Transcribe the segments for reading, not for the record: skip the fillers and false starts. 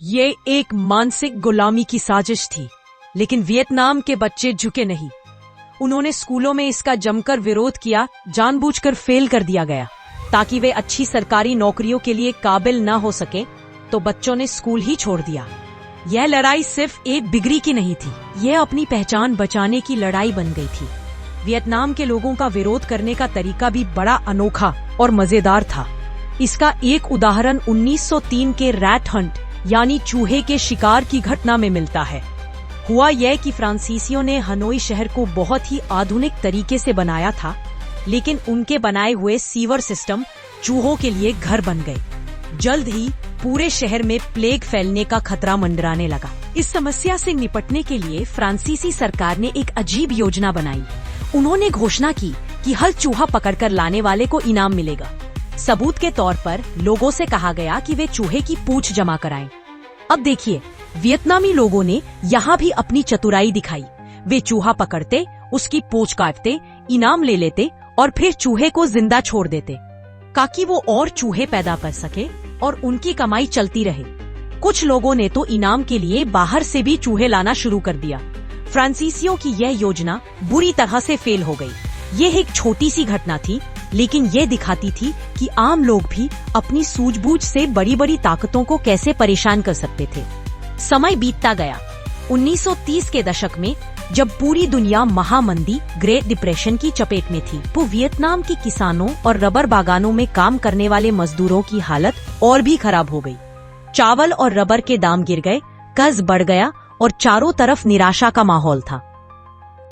ये एक मानसिक गुलामी की साजिश थी, लेकिन वियतनाम के बच्चे झुके नहीं। उन्होंने स्कूलों में इसका जमकर विरोध किया। जानबूझकर फेल कर दिया गया ताकि वे अच्छी सरकारी नौकरियों के लिए काबिल न हो सके, तो बच्चों ने स्कूल ही छोड़ दिया। यह लड़ाई सिर्फ एक डिग्री की नहीं थी, यह अपनी पहचान बचाने की लड़ाई बन गई थी। वियतनाम के लोगों का विरोध करने का तरीका भी बड़ा अनोखा और मजेदार था। इसका एक उदाहरण 1903 के रैट हंट यानी चूहे के शिकार की घटना में मिलता है। हुआ यह कि फ्रांसीसियों ने हनोई शहर को बहुत ही आधुनिक तरीके से बनाया था, लेकिन उनके बनाए हुए सीवर सिस्टम चूहों के लिए घर बन गए। जल्द ही पूरे शहर में प्लेग फैलने का खतरा मंडराने लगा। इस समस्या से निपटने के लिए फ्रांसीसी सरकार ने एक अजीब योजना बनाई। उन्होंने घोषणा की कि हर चूहा पकड़कर लाने वाले को इनाम मिलेगा। सबूत के तौर पर लोगों से कहा गया कि वे चूहे की पूंछ जमा कराएं। अब देखिए, वियतनामी लोगों ने यहाँ भी अपनी चतुराई दिखाई। वे चूहा पकड़ते, उसकी पूंछ काटते, इनाम ले लेते और फिर चूहे को जिंदा छोड़ देते ताकि वो और चूहे पैदा कर सके और उनकी कमाई चलती रहे। कुछ लोगों ने तो इनाम के लिए बाहर से भी चूहे लाना शुरू कर दिया। फ्रांसीसियों की यह योजना बुरी तरह से फेल हो गई। यह एक छोटी सी घटना थी, लेकिन यह दिखाती थी कि आम लोग भी अपनी सूझबूझ से बड़ी बड़ी ताकतों को कैसे परेशान कर सकते थे। समय बीतता गया। 1930 के दशक में जब पूरी दुनिया महामंदी ग्रेट डिप्रेशन की चपेट में थी, तो वियतनाम के किसानों और रबर बागानों में काम करने वाले मजदूरों की हालत और भी खराब हो गई। चावल और रबर के दाम गिर गए, कर्ज बढ़ गया और चारों तरफ निराशा का माहौल था।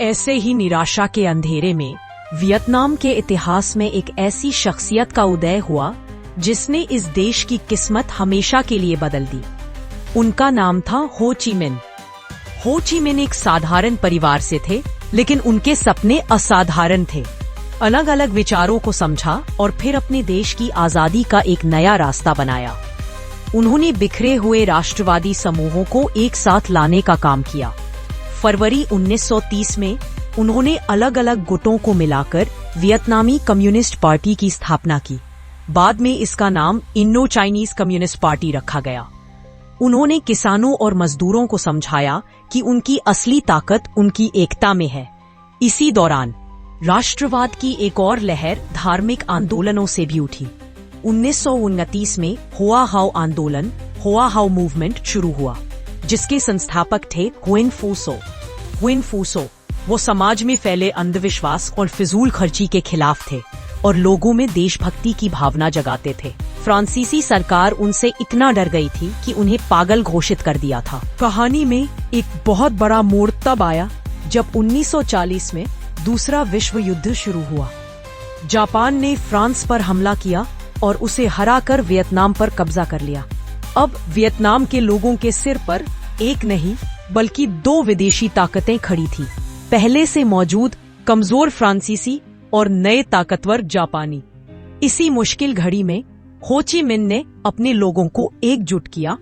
ऐसे ही निराशा के अंधेरे में वियतनाम के इतिहास में एक ऐसी शख्सियत का उदय हुआ जिसने इस देश की किस्मत हमेशा के लिए बदल दी। उनका नाम था हो ची मिन्ह। हो ची मिन्ह एक साधारण परिवार से थे, लेकिन उनके सपने असाधारण थे। अलग अलग विचारों को समझा और फिर अपने देश की आजादी का एक नया रास्ता बनाया। उन्होंने बिखरे हुए राष्ट्रवादी समूहों को एक साथ लाने का काम किया। फरवरी 1930 में उन्होंने अलग अलग गुटों को मिलाकर वियतनामी कम्युनिस्ट पार्टी की स्थापना की। बाद में इसका नाम इंडो चाइनीज कम्युनिस्ट पार्टी रखा गया। उन्होंने किसानों और मजदूरों को समझाया कि उनकी असली ताकत उनकी एकता में है। इसी दौरान राष्ट्रवाद की एक और लहर धार्मिक आंदोलनों से भी उठी। 1929 में हुआ हाउ आंदोलन, हुआ हाउ मूवमेंट शुरू हुआ, जिसके संस्थापक थे हुएन फूसो। हुएन फूसो वो समाज में फैले अंधविश्वास और फिजूल खर्ची के खिलाफ थे और लोगों में देशभक्ति की भावना जगाते थे। फ्रांसीसी सरकार उनसे इतना डर गई थी कि उन्हें पागल घोषित कर दिया था। कहानी में एक बहुत बड़ा मोड़ तब आया जब 1940 में दूसरा विश्व युद्ध शुरू हुआ। जापान ने फ्रांस पर हमला किया और उसे हराकर वियतनाम पर कब्जा कर लिया। अब वियतनाम के लोगों के सिर पर एक नहीं बल्कि दो विदेशी ताकतें खड़ी थी। पहले से मौजूद कमजोर फ्रांसीसी और नए ताकतवर जापानी। इसी मुश्किल घड़ी में हो ची मिन्ह ने अपने लोगों को एकजुट किया।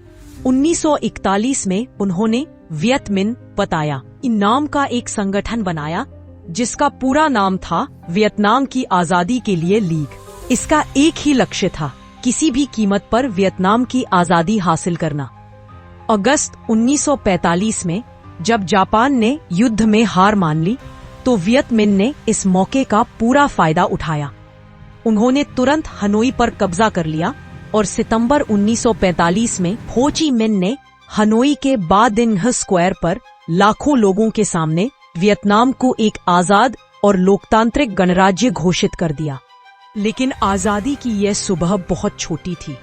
1941 में उन्होंने वियत मिन्ह बताया नाम का एक संगठन बनाया, जिसका पूरा नाम था वियतनाम की आजादी के लिए लीग। इसका एक ही लक्ष्य था, किसी भी कीमत पर वियतनाम की आजादी हासिल करना। अगस्त 1945 में जब जापान ने युद्ध में हार मान ली, तो वियत मिन्ह ने इस मौके का पूरा फायदा उठाया। उन्होंने तुरंत हनोई पर कब्जा कर लिया और सितंबर 1945 में हो ची मिन्ह ने हनोई के बा दिन स्क्वायर पर लाखों लोगों के सामने वियतनाम को एक आजाद और लोकतांत्रिक गणराज्य घोषित कर दिया। लेकिन आजादी की यह सुबह बहुत छोटी थी।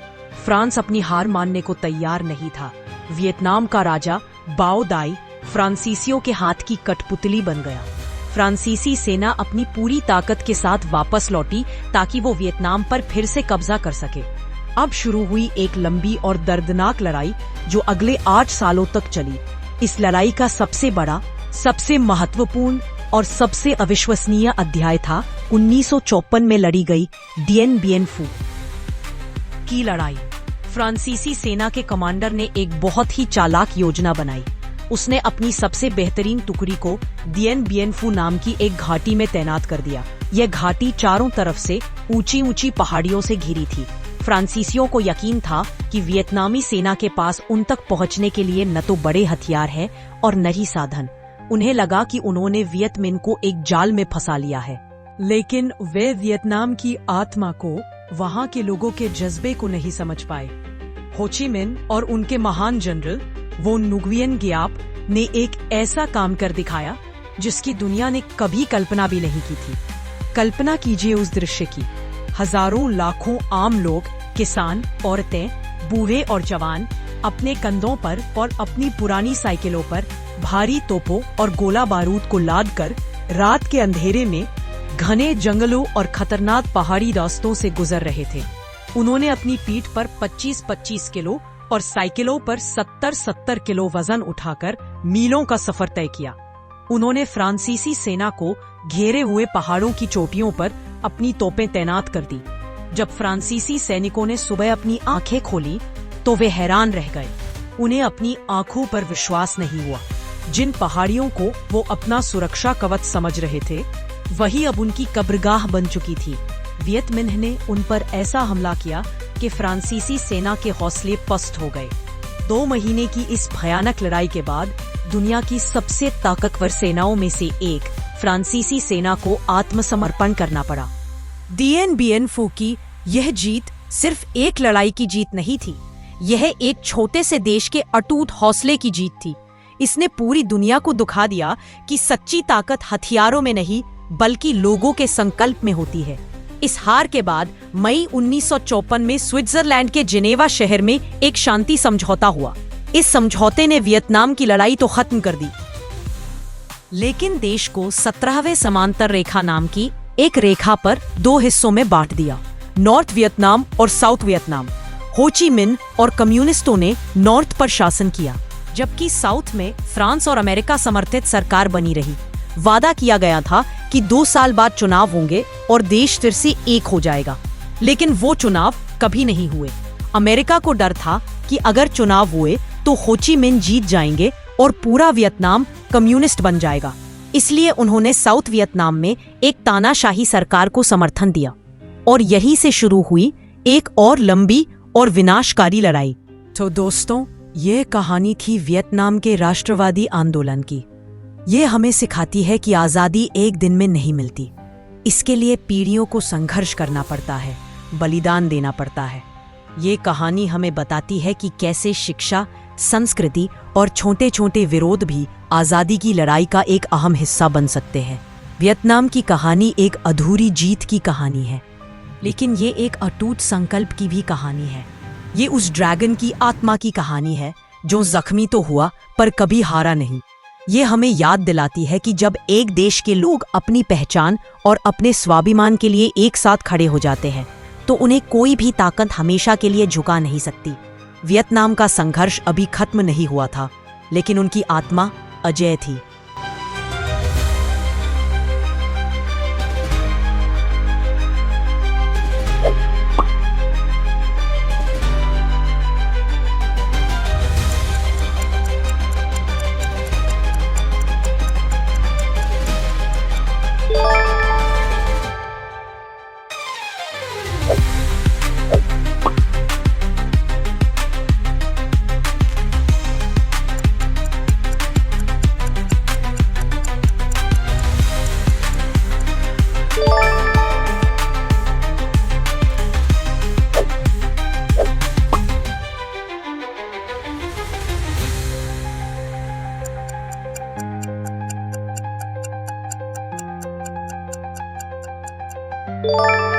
फ्रांस अपनी हार मानने को तैयार नहीं था। वियतनाम का राजा बाओ दाई फ्रांसीसियों के हाथ की कठपुतली बन गया। फ्रांसीसी सेना अपनी पूरी ताकत के साथ वापस लौटी ताकि वो वियतनाम पर फिर से कब्जा कर सके। अब शुरू हुई एक लंबी और दर्दनाक लड़ाई जो अगले 8 सालों तक चली। इस लड़ाई का सबसे बड़ा, सबसे महत्वपूर्ण और सबसे अविश्वसनीय अध्याय था 1954 में लड़ी गई डिएन बिएन फू की लड़ाई। फ्रांसीसी सेना के कमांडर ने एक बहुत ही चालाक योजना बनाई। उसने अपनी सबसे बेहतरीन टुकड़ी को डिएन बिएन फू नाम की एक घाटी में तैनात कर दिया। यह घाटी चारों तरफ से ऊंची ऊंची पहाड़ियों से घिरी थी। फ्रांसीसियों को यकीन था कि वियतनामी सेना के पास उन तक पहुंचने के लिए न तो बड़े हथियार है और न ही साधन। उन्हें लगा कि उन्होंने वियत मिन को एक जाल में फंसा लिया है। लेकिन वे वियतनाम की आत्मा को, वहां के लोगों के जज्बे को नहीं समझ पाए। हो ची मिन और उनके महान जनरल वो नुगुयेन गियाप ने एक ऐसा काम कर दिखाया जिसकी दुनिया ने कभी कल्पना भी नहीं की थी। कल्पना कीजिए उस दृश्य की। हजारों लाखों आम लोग, किसान, औरतें, बूढ़े और जवान अपने कंधों पर और अपनी पुरानी साइकिलों पर भारी तोपों और गोला बारूद को लाद कर रात के अंधेरे में घने जंगलों और खतरनाक पहाड़ी रास्तों से गुजर रहे थे। उन्होंने अपनी पीठ पर 25-25 किलो और साइकिलों पर 70-70 किलो वजन उठाकर मीलों का सफर तय किया। उन्होंने फ्रांसीसी सेना को घेरे हुए पहाड़ों की चोटियों पर अपनी तोपें तैनात कर दी। जब फ्रांसीसी सैनिकों ने सुबह अपनी आंखें खोली तो वे हैरान रह गए। उन्हें अपनी आंखों पर विश्वास नहीं हुआ। जिन पहाड़ियों को वो अपना सुरक्षा कवच समझ रहे थे, वही अब उनकी कब्रगाह बन चुकी थी। वियत मिन्ह ने उन पर ऐसा हमला किया कि फ्रांसीसी सेना के हौसले पस्त हो गए। 2 महीने की इस भयानक लड़ाई के बाद दुनिया की सबसे ताकतवर सेनाओं में से एक फ्रांसीसी सेना को आत्मसमर्पण करना पड़ा। डीएन बियन फू की यह जीत सिर्फ एक लड़ाई की जीत नहीं थी, यह एक छोटे से देश के अटूट हौसले की जीत थी। इसने पूरी दुनिया को दिखा दिया कि सच्ची ताकत हथियारों में नहीं बल्कि लोगों के संकल्प में होती है। इस हार के बाद मई 1954 में स्विट्जरलैंड के जिनेवा शहर में एक शांति समझौता हुआ। इस समझौते ने वियतनाम की लड़ाई तो खत्म कर दी, लेकिन देश को 17वें समांतर रेखा नाम की एक रेखा पर 2 हिस्सों में बांट दिया, नॉर्थ वियतनाम और साउथ वियतनाम। हो ची मिन और कम्युनिस्टों ने नॉर्थ पर शासन किया, जबकि साउथ में फ्रांस और अमेरिका समर्थित सरकार बनी रही। वादा किया गया था कि 2 साल बाद चुनाव होंगे और देश फिर से एक हो जाएगा, लेकिन वो चुनाव कभी नहीं हुए। अमेरिका को डर था कि अगर चुनाव हुए तो हो ची मिन जीत जाएंगे और पूरा वियतनाम कम्युनिस्ट बन जाएगा। इसलिए उन्होंने साउथ वियतनाम में एक तानाशाही सरकार को समर्थन दिया और यहीं से शुरू हुई एक और लंबी और विनाशकारी लड़ाई। तो दोस्तों, ये कहानी थी वियतनाम के राष्ट्रवादी आंदोलन की। ये हमें सिखाती है कि आज़ादी एक दिन में नहीं मिलती। इसके लिए पीढ़ियों को संघर्ष करना पड़ता है, बलिदान देना पड़ता है। ये कहानी हमें बताती है कि कैसे शिक्षा, संस्कृति और छोटे छोटे विरोध भी आज़ादी की लड़ाई का एक अहम हिस्सा बन सकते हैं। वियतनाम की कहानी एक अधूरी जीत की कहानी है, लेकिन ये एक अटूट संकल्प की भी कहानी है। ये उस ड्रैगन की आत्मा की कहानी है जो जख्मी तो हुआ पर कभी हारा नहीं। ये हमें याद दिलाती है कि जब एक देश के लोग अपनी पहचान और अपने स्वाभिमान के लिए एक साथ खड़े हो जाते हैं तो उन्हें कोई भी ताकत हमेशा के लिए झुका नहीं सकती। वियतनाम का संघर्ष अभी खत्म नहीं हुआ था, लेकिन उनकी आत्मा अजेय थी। you